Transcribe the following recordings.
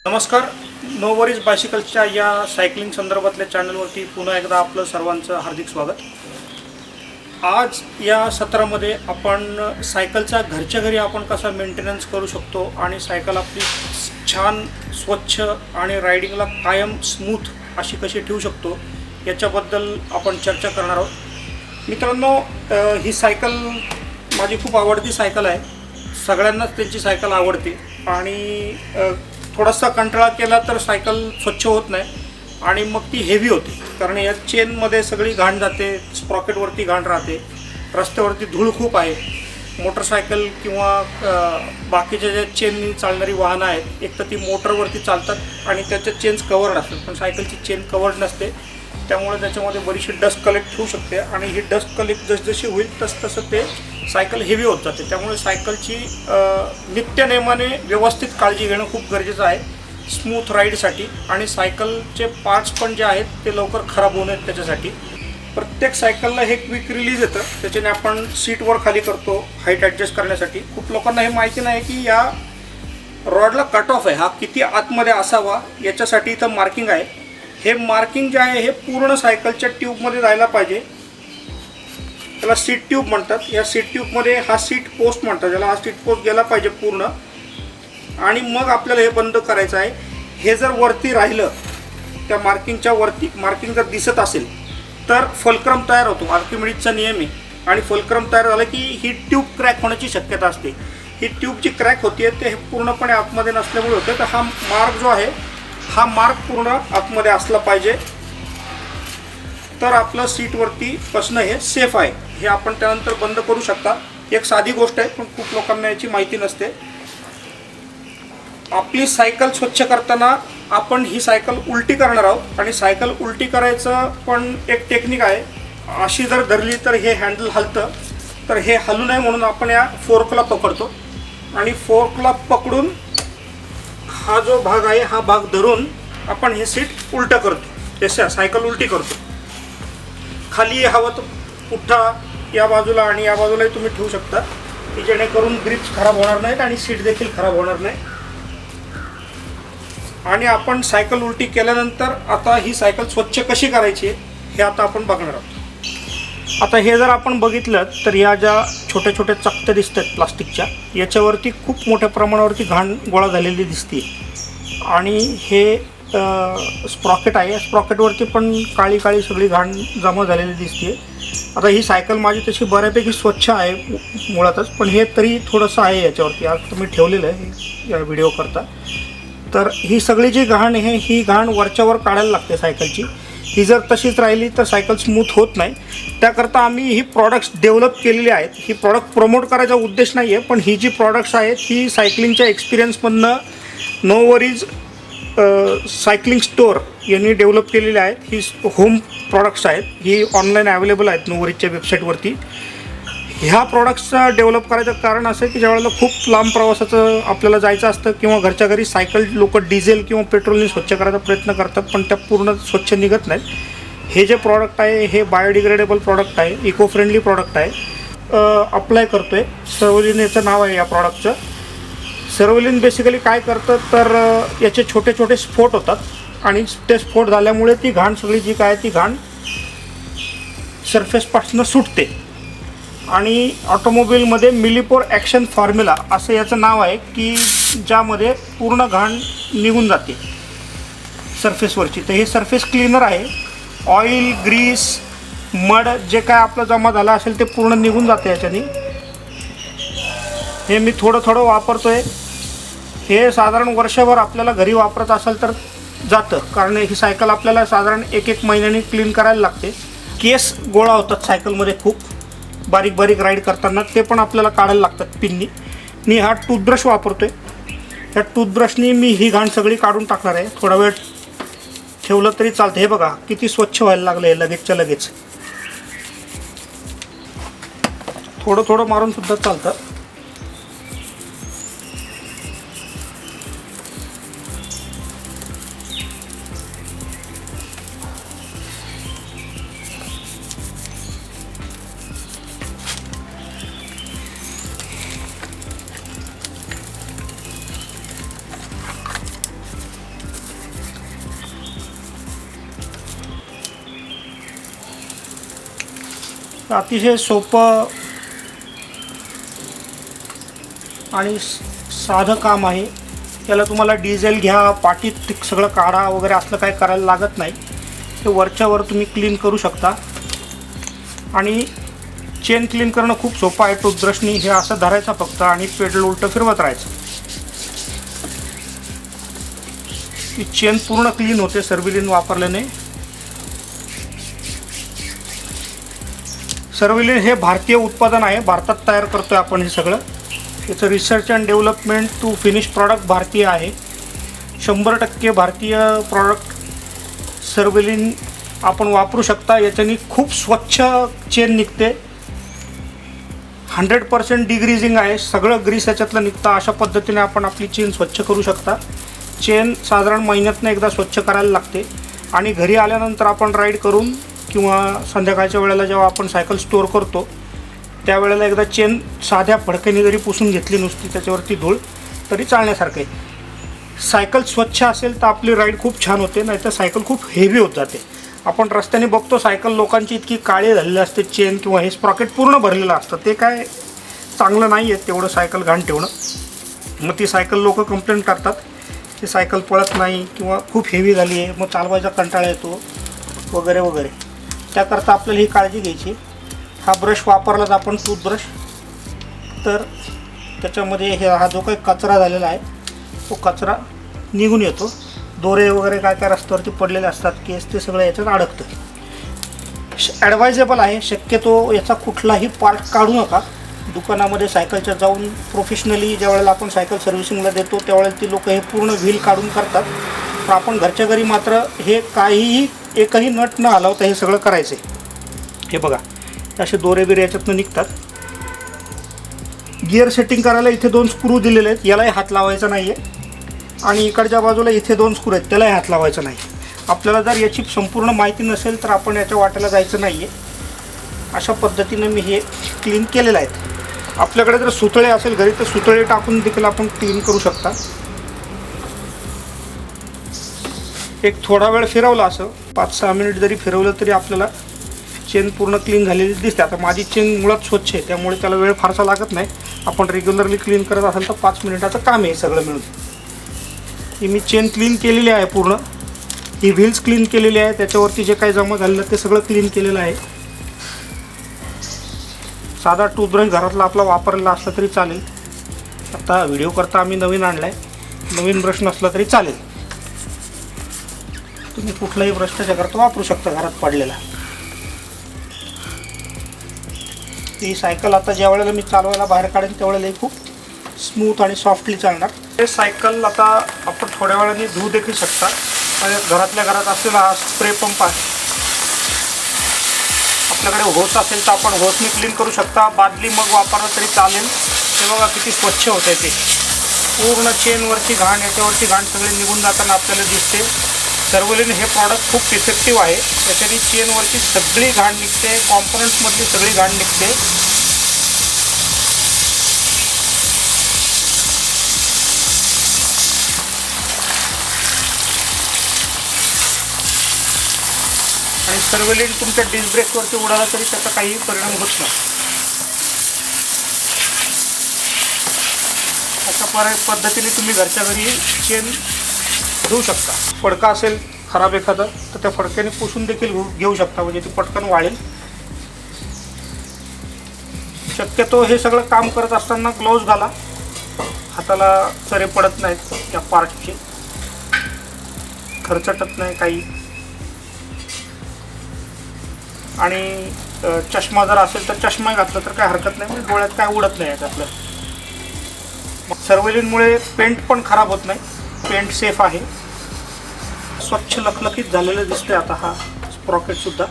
नमस्कार. No worries बायसिकल्सच्या या cycling संदर्भातल्या चॅनलवरती पुन्हा एकदा आपलं सर्वांचं हार्दिक स्वागत. आज या सत्रामध्ये आपण सायकलचा घरच्या घरी आपण कसा मेंटेनन्स करू शकतो आणि सायकल आपली छान स्वच्छ आणि रायडिंगला कायम स्मूथ अशी कशी ठेवू शकतो याच्याबद्दल आपण चर्चा करणार आहोत. मित्रांनो, ही सायकल माझी खूप आवडती सायकल आहे. सगळ्यांनाच त्यांची सायकल आवडते आणि थोडासा कंटाळा केला तर सायकल स्वच्छ होत नाही आणि मग ती हेवी होते, कारण या चेनमध्ये सगळी घाण जाते, स्प्रॉकेटवरती घाण राहते, रस्त्यावरती धूळ खूप आहे. मोटरसायकल किंवा बाकीच्या ज्या चेननी चालणारी वाहनं आहेत, एक तर ती मोटरवरती चालतात आणि त्याच्या चेन्स कवर्ड असतात, पण सायकलची चेन कवर्ड नसते, त्यामुळे त्याच्यामध्ये बरीचशी डस्ट कलेक्ट होऊ शकते आणि ही डस्ट कलेक्ट जसजशी होईल तसं ते सायकल हेवी होत जाते. त्यामुळे सायकलची नित्यनेमाने व्यवस्थित काळजी घेणं खूप गरजेचं आहे स्मूथ राईडसाठी. आणि सायकलचे पार्ट्स पण जे आहेत ते लवकर खराब होऊ नयेत त्याच्यासाठी प्रत्येक सायकलला हे क्विक रिलीज येतं, त्याच्याने आपण सीटवर खाली करतो हाईट ॲडजस्ट करण्यासाठी. खूप लोकांना हे माहिती नाही की या रॉडला कट ऑफ आहे, हा किती आतमध्ये असावा याच्यासाठी इथं मार्किंग आहे. हे मार्किंग जे आहे हे पूर्ण सायकलच्या ट्यूबमध्ये जायला पाहिजे. त्याला सीट ट्यूब म्हणतात. या सीट ट्यूबमध्ये हा सीट पोस्ट म्हणतात, ज्याला हा सीट पोस्ट गेला पाहिजे पूर्ण, आणि मग आपल्याला हे बंद करायचं आहे. हे जर वरती राहिलं, त्या मार्किंगच्या वरती मार्किंग जर दिसत असेल तर फलक्रम तयार होतो. आर्किमिडीजचा नियम आहे, आणि फलक्रम तयार झाला की ही ट्यूब क्रॅक होण्याची शक्यता असते. ही ट्यूब जी क्रॅक होते ते पूर्णपणे आतमध्ये नसल्यामुळे होते. तर हा मार्क जो आहे हा मार्क पूर्ण आतमध्ये असला पाहिजे, तर आपलं सीटवरती बसणं हे सेफ आहे. हे आपण त्यानंतर बंद करू शकता. एक साधी गोष्ट आहे, पण खूप लोकांना याची माहिती नसते. आपली सायकल स्वच्छ करताना आपण ही सायकल उलटी करणार आहोत, आणि सायकल उलटी करायचं पण एक टेक्निक आहे. अशी जर धरली तर हे हँडल हलतं, तर हे हलू नये म्हणून आपण या फोर्कला पकडतो, आणि फोर्कला पकडून हा जो भाग आहे हा भाग धरून आपण हे सीट उलटं करतो, जसं सायकल उलटी करतो. खाली हवं तर पुठ्ठा या बाजूला आणि या बाजूलाही तुम्ही ठेवू शकता, की जेणेकरून ग्रिप्स खराब होणार नाहीत आणि सीट देखील खराब होणार नाही. आणि आपण सायकल उलटी केल्यानंतर आता ही सायकल स्वच्छ कशी करायची हे आता आपण बघणार आहोत. आता हे जर आपण बघितलं तर या ज्या छोट्या छोट्या चकत्या दिसतात प्लास्टिकच्या, याच्यावरती खूप मोठ्या प्रमाणावरती घाण गोळा झालेली दिसते, आणि हे स्प्रॉकेट आहे. स्प्रॉकेटवरती पण काळी काळी सगळी घाण जमा झालेली दिसते. आता ही सायकल माझी तशी बऱ्यापैकी स्वच्छ आहे मुळातच, पण हे तरी थोडंसं आहे याच्यावरती. आज तुम्ही ठेवलेलं आहे या व्हिडिओ करता. तर ही सगळी जी घाण आहे ही घाण वरच्यावर काढायला लागते सायकलची. ही जर तशीच राहिली तर सायकल स्मूथ होत नाही. त्याकरता आम्ही ही प्रॉडक्ट्स डेव्हलप केलेली आहेत. ही प्रॉडक्ट प्रमोट करायचा उद्देश नाही आहे, पण ही जी प्रॉडक्ट्स आहेत ही सायकलिंगच्या एक्सपिरियन्समधनं नो वरीज सायकलिंग स्टोअर यांनी डेव्हलप केलेली आहेत. ही होम प्रॉडक्ट्स आहेत, ही ऑनलाईन अवेलेबल आहेत नो वरीजच्या वेबसाईटवरती. ह्या प्रॉडक्ट्सचं डेव्हलप करायचं कारण असं आहे की ज्यावेळेला खूप लांब प्रवासाचं आपल्याला जायचं असतं, किंवा घरच्या घरी सायकल लोक डिझेल किंवा पेट्रोलने स्वच्छ करायचा प्रयत्न करतात, पण त्या पूर्ण स्वच्छ निघत नाहीत. हे जे प्रॉडक्ट आहे हे बायोडिग्रेडेबल प्रॉडक्ट आहे, इको फ्रेंडली प्रॉडक्ट आहे. अप्लाय करतो आहे. सर्वलिन याचं नाव आहे या प्रॉडक्टचं. सर्वलिन बेसिकली काय करतं तर याचे छोटे छोटे स्फोट होतात, आणि ते स्फोट झाल्यामुळे ती घाण सगळी जी काय ती घाण सरफेसपासून सुटते. आणि ऑटोमोबिलमध्ये मिलिपोर ॲक्शन फॉर्म्युला असं याचं नाव आहे, की ज्यामध्ये पूर्ण घाण निघून जाते सरफेसवरची. तर हे सरफेस क्लीनर आहे. ऑइल, ग्रीस, मड जे काय आपलं जमा झालं असेल ते पूर्ण निघून जाते याच्याने. हे मी थोडं थोडं वापरतो आहे. हे साधारण वर्षभर आपल्याला घरी वापरत असेल तर जातं, कारण ही सायकल आपल्याला साधारण एक महिन्याने क्लीन करायला लागते. केस गोळा होतात सायकलमध्ये खूप बारीक बारीक राईड करताना, ते पण आपल्याला काढायला लागतात पिननी. मी हा टूथब्रश वापरतो आहे. ह्या टूथब्रशनी मी ही घाण सगळी काढून टाकणार आहे. थोडा वेळ ठेवलं तरी चालतं. हे बघा किती स्वच्छ व्हायला लागलं आहे लगेचच्या लगेच. थोडं थोडं मारून सुद्धा चालतं. अतिशय सोपं आणि साधं काम आहे. त्याला तुम्हाला डिझेल घ्या, पाटीत सगळं काढा वगैरे असलं काय करायला लागत नाही. ते वरच्यावर तुम्ही क्लीन करू शकता. आणि चेन क्लीन करणं खूप सोपं आहे. टूथब्रशनी हे असं धरायचं फक्त आणि पेडल उलटं फिरवत राहायचं. ही चेन पूर्ण क्लीन होते सर्विलिन वापरल्याने. सर्विलिन हे भारतीय उत्पादन आहे. भारतात तयार करतोय आपण हे सगळं. याचं research and development to finish product भारतीय आहे. 100% भारतीय प्रॉडक्ट सर्विलिन आपण वापरू शकता. याच्यानी खूप स्वच्छ चेन निघते. 100% डिग्रीजिंग आहे. सगळं ग्रीस याच्यातलं निघतं. अशा पद्धतीने आपण आपली चेन स्वच्छ करू शकता. चेन साधारण महिन्यातनं एकदा स्वच्छ करायला लागते. आणि घरी आल्यानंतर आपण राईड करून किंवा संध्याकाळच्या वेळेला जेव्हा आपण सायकल स्टोअर करतो त्यावेळेला एकदा चेन साध्या फडक्याने जरी पुसून घेतली नुसती त्याच्यावरती धूळ तरी चालण्यासारखं आहे. सायकल स्वच्छ असेल तर आपली राईड खूप छान होते. नाहीतर सायकल खूप हेवी होत जाते. आपण रस्त्याने बघतो सायकल लोकांची इतकी काळी झालेली असते चेन किंवा हे स्प्रॉकेट पूर्ण भरलेलं असतं. ते काय चांगलं नाही आहे तेवढं सायकल घाण ठेवणं. मग ती सायकल लोक कंप्लेंट करतात की सायकल पळत नाही किंवा खूप हेवी झाली आहे, मग चालवायचा कंटाळा येतो वगैरे वगैरे. त्याकरता आपल्याला ही काळजी घ्यायची. हा ब्रश वापरलाच आपण टूथब्रश तर त्याच्यामध्ये हा जो काही कचरा झालेला आहे तो कचरा निघून येतो. दोरे वगैरे काय काय रस्त्यावरती पडलेले असतात केस ते सगळं याच्यात अडकतं. ॲडवायजेबल आहे. शक्यतो याचा कुठलाही पार्ट काढू नका. दुकानामध्ये सायकलच्या जाऊन प्रोफेशनली ज्या वेळेला आपण सायकल सर्व्हिसिंगला देतो त्यावेळेला ती लोक हे पूर्ण व्हील काढून करतात. पण आपण घरच्या घरी मात्र हे काहीही एकही नट न हलवता हे सगळं करायचं आहे. हे बघा असे दोरे बिरे याच्यातनं निघतात. गिअर सेटिंग करायला इथे 2 स्क्रू दिलेले आहेत. यालाही हात लावायचा नाही आहे. आणि इकडच्या बाजूला इथे 2 स्क्रू आहेत त्यालाही हात लावायचा नाही. आपल्याला जर याची संपूर्ण माहिती नसेल तर आपण याच्या वाट्याला जायचं नाही आहे. अशा पद्धतीनं मी हे क्लीन केलेलं आहे. आपल्याकडे जर सुतळे असेल घरी तर सुतळे टाकून देखील आपण क्लीन करू शकता. एक थोडा वेळ फिरवला असं 5-6 मिनिट जरी फिरवलं तरी आपल्याला चेन पूर्ण क्लीन झालेली दिसते. आता माझी चेन मुळात स्वच्छ आहे त्यामुळे त्याला वेळ फारसा लागत नाही. आपण रेग्युलरली क्लीन करत असाल तर 5 मिनिटाचं काम आहे सगळं मिळून. ही मी चेन क्लीन केलेली आहे पूर्ण. ही व्हील्स क्लीन केलेली आहे. त्याच्यावरती जे काही जमा झालेलं ते सगळं क्लीन केलेलं आहे. साधा टूथब्रश घरातला आपला वापरलेला असला तरी चालेल. आता व्हिडिओ करता आम्ही नवीन आणला आहे. नवीन ब्रश नसला तरी चालेल. तुम्ही कुठलाही ब्रश त्याच्याकरता वापरू शकता घरात पडलेला. ही सायकल आता ज्या वेळेला मी चालवायला बाहेर काढेन त्यावेळेला खूप स्मूथ आणि सॉफ्टली चालणार. हे सायकल आता आपण थोड्या वेळाने धुवू देखील शकता. घरातल्या घरात असलेला हा स्प्रे पंप आहे. आपल्याकडे होस असेल तर आपण होसने क्लीन करू शकता. बादली मग वापरलं तरी चालेल. हे बघा किती स्वच्छ होत आहे ते. पूर्ण चेनवरची घाण याच्यावरची घाण सगळी निघून जाताना आपल्याला दिसते. सर्विलिन हे प्रॉडक्ट खूप इफेक्टिव्ह आहे. त्याच्याने चेनवरची सगळी घाण निघते. कॉम्पोनंट्समधली सगळी घाण निघते. आणि सर्विलिन तुमच्या डिस्क ब्रेकवरती उडाला तरी त्याचा काही परिणाम होत नाही. अशा पद्धतीने तुम्ही घरच्या घरी चेन धुवू शकता. फडका असेल खराब एखादा तर त्या फडक्याने पुसून देखील घेऊ शकता म्हणजे ती पटकन वाळेल. शक्यतो हे सगळं काम करत असताना ग्लोव्ज घाला. हाताला चरे पडत नाहीत त्या पार्टचे. खरचटत नाही काही. आणि चष्मा जर असेल तर चष्मा घातला तर काय हरकत नाही. म्हणजे डोळ्यात काय उडत नाही त्यातलं. सर्विलिनमुळे पेंट पण खराब होत नाही. पेंट सेफ आहे. स्वच्छ लखलखीत झालेलं दिसतंय आता हा स्प्रॉकेट सुद्धा.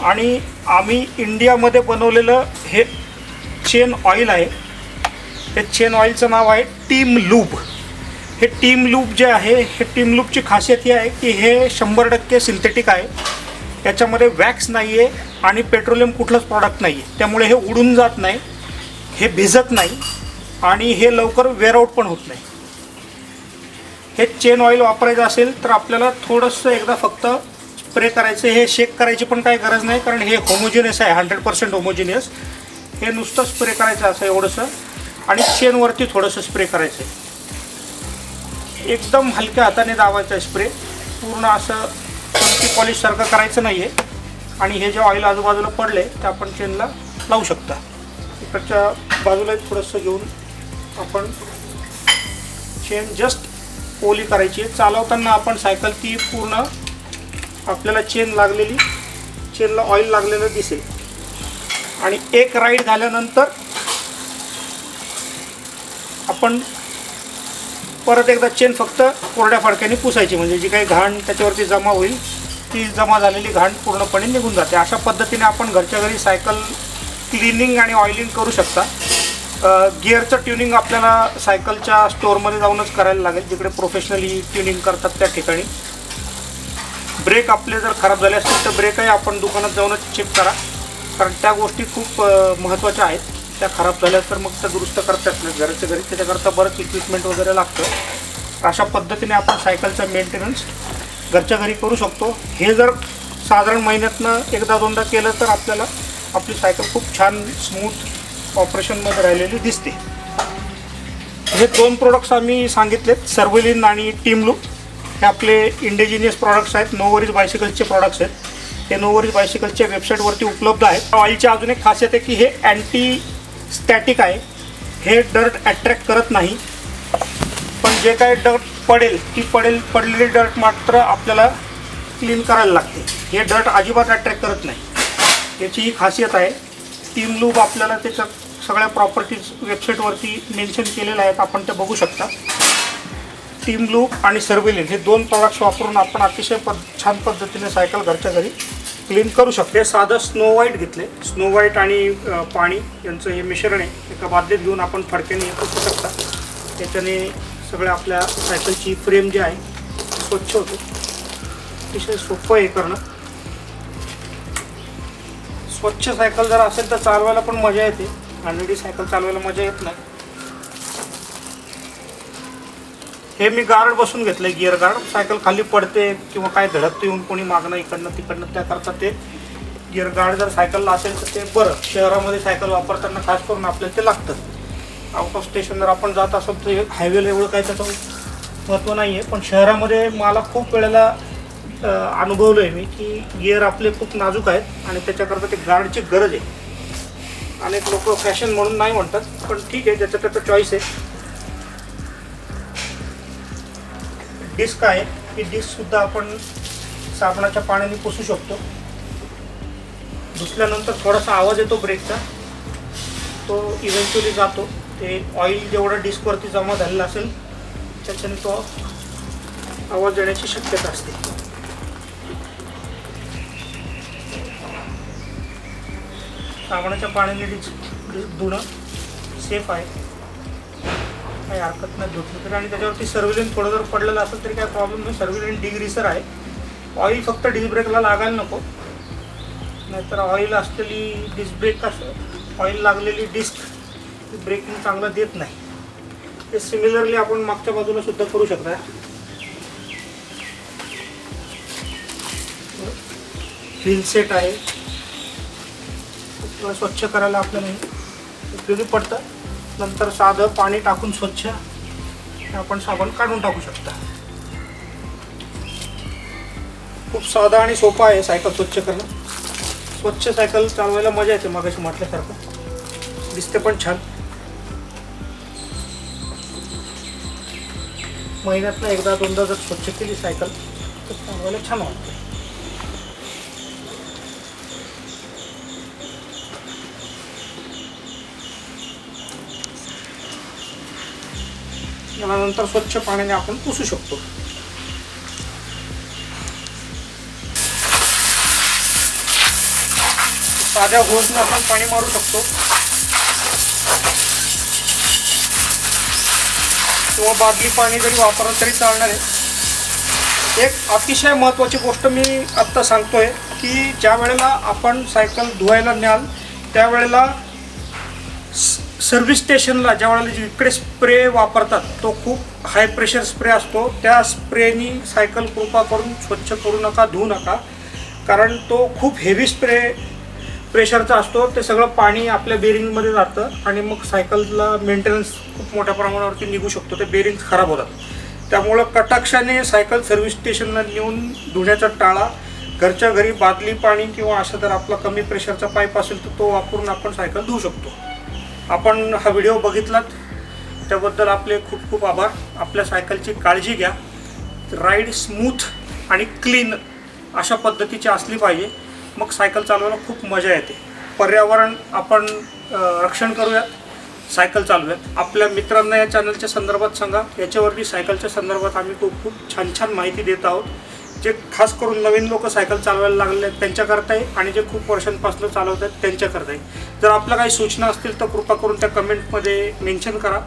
आणि आम्ही इंडियामध्ये बनवलेलं हे चेन ऑइल आहे. हे चेन ऑइलचं नाव आहे टीम लूब. हे टीम लूब जे आहे हे टीम लूबची खासियत ही आहे की हे 100% सिंथेटिक आहे. याच्यामध्ये वॅक्स नाही आहे आणि पेट्रोलियम कुठलंच प्रॉडक्ट नाही आहे. त्यामुळे हे उडून जात नाही. हे भिजत नाही आणि हे लवकर वेअर आउट पण होत नाही. हे चेन ऑइल वापरायचं असेल तर आपल्याला थोडंसं एकदा फक्त स्प्रे करायचं. हे शेक करायची पण काही गरज नाही, कारण हे होमोजिनियस आहे, 100% होमोजिनियस. हे नुसतं स्प्रे करायचं असं एवढंसं, आणि चेनवरती थोडंसं स्प्रे करायचं आहे. एकदम हलक्या हाताने दाबायचं आहे स्प्रे, पूर्ण असं कोणती पॉलिशसारखं करायचं नाही आहे. आणि हे जे ऑइल आजूबाजूला पडले ते आपण चेनला लावू शकता. इकडच्या बाजूला थोडंसं घेऊन आपण चेन जस्ट ओली करायची आहे. चालवताना आपण सायकल ती पूर्ण आपल्याला चेनला ऑइल लागलेलं दिसेल. आणि एक राईड झाल्यानंतर आपण परत एकदा चेन फक्त कोरड्या फडक्याने पुसायची, म्हणजे जी काही घाण त्याच्यावरती जमा होईल ती जमा झालेली घाण पूर्णपणे निघून जाते. अशा पद्धतीने आपण घरच्या घरी सायकल क्लिनिंग आणि ऑइलिंग करू शकता. गिअरचं ट्युनिंग आपल्याला सायकलच्या स्टोअरमध्ये जाऊनच करायला लागेल, जिकडे प्रोफेशनली ट्युनिंग करतात त्या ठिकाणी. ब्रेक आपले जर खराब झाले असतील तर ब्रेकही आपण दुकानात जाऊनच चेक करा, कारण त्या गोष्टी खूप महत्त्वाच्या आहेत. त्या खराब झाल्या तर मग त्या दुरुस्त करता येत नाही घरच्या घरी, त्याच्याकरता बरंच इक्विपमेंट वगैरे लागतं. अशा पद्धतीने आपण सायकलचा मेंटेनन्स घरच्या घरी करू शकतो. हे जर साधारण महिन्यातनं एकदा दोनदा केलं तर आपल्याला आपली सायकल खूप छान स्मूथ ऑपरेशनमध्ये राहिलेली दिसते. हे 2 प्रोडक्ट्स आम्ही सांगितलेत, सर्व्हिलिन आणि टीम लूप. हे आपले इंडिजिनियस प्रॉडक्ट्स आहेत, नो वरीज बायसिकलचे प्रॉडक्ट्स आहेत. हे नो वरीज बायसिकलच्या वेबसाईटवरती उपलब्ध आहेत. ऑइलची अजून एक खासियत आहे की हे अँटी स्टॅटिक आहे. हे डर्ट अट्रॅक्ट करत नाही, पण जे काही डर्ट पडलेली डर्ट मात्र आपल्याला क्लीन करायला लागते. हे डर्ट अजिबात अट्रॅक्ट करत नाही, याची ही खासियत आहे. टीम लूप आपल्याला त्याच्या सगळ्या प्रॉपर्टीज वेबसाईटवरती मेन्शन केलेल्या आहेत, आपण ते बघू शकता. टीम लूप आणि सर्व्हिलिन हे 2 प्रॉडक्ट्स वापरून आपण अतिशय छान पद्धतीने सायकल घरच्या घरी क्लीन करू शकते. साधं स्नो व्हाईट घेतले, स्नो व्हाईट आणि पाणी यांचं हे मिश्रण आहे. एका बादलीत घेऊन आपण फडक्याने पुसू शकता. त्याच्याने सगळ्या आपल्या सायकलची फ्रेम जी आहे स्वच्छ होते. अतिशय सोपं हे करणं. स्वच्छ सायकल जर असेल तर चालवायला पण मजा येते, ऑलरेडी सायकल चालवायला मजा येत नाही. हे मी गार्ड बसून घेतलं, गिअर गार्ड. सायकल खाली पडते किंवा काय धडकते येऊन कोणी मागणं इकडनं तिकडनं, त्याकरता ते गिअर गार्ड जर सायकलला असेल तर ते बरं. शहरामध्ये सायकल वापरताना खास करून आपल्याला ते लागतं. आउट ऑफ स्टेशन जर आपण जात असेल तर हायवेला एवढं काय त्याचं महत्त्व नाही आहे, पण शहरामध्ये मला खूप वेळेला अनुभवलं आहे मी की गिअर आपले खूप नाजूक आहेत आणि त्याच्याकरता ते गार्डची गरज आहे. अनेक लोक फॅशन म्हणून नाही म्हणतात, पण ठीक आहे, ज्याचं त्याचं चॉईस आहे. डिस्क आहे, ही डिस्कसुद्धा आपण साबणाच्या पाण्याने पुसू शकतो. धुतल्यानंतर थोडासा आवाज येतो ब्रेकचा, तो इव्हेंच्युअली जातो. ते ऑइल जेवढं डिस्कवरती जमा झालेलं असेल त्याच्याने तो आवाज येण्याची शक्यता असते. साबणाच्या पाण्याने डिस्क धुणं सेफ आहे, काही हरकत नाही धुतलं तरी. आणि त्याच्यावरती सर्व्हिलिन थोडं जर पडलेलं असेल तरी काही प्रॉब्लेम नाही. सर्व्हिलिन डिग्रीसर आहे. ऑइल फक्त डिस्क ब्रेकला लागायला नको, नाहीतर ऑइल असलेली डिस्क ब्रेक असं ऑइल लागलेली डिस्क ब्रेकिंग चांगलं देत नाही. ते सिमिलरली आपण मागच्या बाजूला सुद्धा करू शकता. व्हील सेट आहे, स्वच्छ करायला आपल्याला उपयोगी पडतं. नंतर साधं पाणी टाकून स्वच्छ आपण साबण काढून टाकू शकता. खूप साधा आणि सोपा आहे सायकल स्वच्छ करणं. स्वच्छ सायकल चालवायला मजा येते, मागाशी म्हटल्यासारखं दिसते पण छान. महिन्यातनं एकदा दोनदा जर स्वच्छ केली सायकल तर चालवायला छान वाटते. यानंतर स्वच्छ पाण्याने आपण पुसू शकतो. साध्या होसने आपण पाणी मारू शकतो किंवा बादली पाणी जरी वापरलं तरी चालणार आहे. एक अतिशय महत्त्वाची गोष्ट मी आत्ता सांगतोय की ज्या वेळेला आपण सायकल धुवायला न्याल त्यावेळेला सर्व्हिस स्टेशनला ज्यावेळेला इकडे स्प्रे वापरतात तो खूप हाय प्रेशर स्प्रे असतो. त्या स्प्रेनी सायकल कृपा करून स्वच्छ करू नका, धुवू नका, कारण तो खूप हेवी स्प्रे प्रेशरचा असतो. ते सगळं पाणी आपल्या बेरिंगमध्ये जातं आणि मग सायकलला मेंटेनन्स खूप मोठ्या प्रमाणावरती निघू शकतो. ते बेरिंग खराब होतात. त्यामुळं कटाक्षाने सायकल सर्व्हिस स्टेशनला नेऊन धुण्याचा टाळा. घरच्या घरी बादली पाणी किंवा असं जर आपला कमी प्रेशरचा पाईप असेल तर तो वापरून आपण सायकल धुवू शकतो. आपण हा व्हिडिओ बघितलात त्याबद्दल आपले खूप खूप आभार. आपल्या सायकलची काळजी घ्या. राईड स्मूथ आणि क्लीन अशा पद्धतीची असली पाहिजे, मग सायकल चालवायला खूप मजा येते. पर्यावरण आपण रक्षण करूयात, सायकल चालवूयात. आपल्या मित्रांना या चॅनलच्या संदर्भात सांगा. याच्यावरती सायकलच्या संदर्भात आम्ही खूप खूप छान छान माहिती देत आहोत, जे खास करून नवीन लोक सायकल चालवायला लागले आहेत त्यांच्याकरता आहे आणि जे खूप वर्षांपासून चालवत आहेत त्यांच्याकरता आहे. जर आपल्या काही सूचना असतील तर कृपा करून त्या कमेंटमध्ये मेन्शन करा.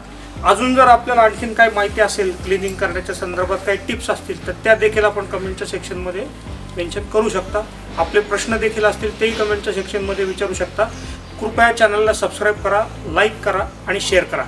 अजून जर आपल्याला आणखीन काही माहिती असेल क्लिनिंग करण्याच्या संदर्भात काही टिप्स असतील तर त्या देखील आपण कमेंटच्या सेक्शनमध्ये मेन्शन करू शकता. आपले प्रश्न देखील असतील तेही कमेंटच्या सेक्शनमध्ये विचारू शकता. कृपया चॅनलला सबस्क्राईब करा, लाईक करा आणि शेअर करा.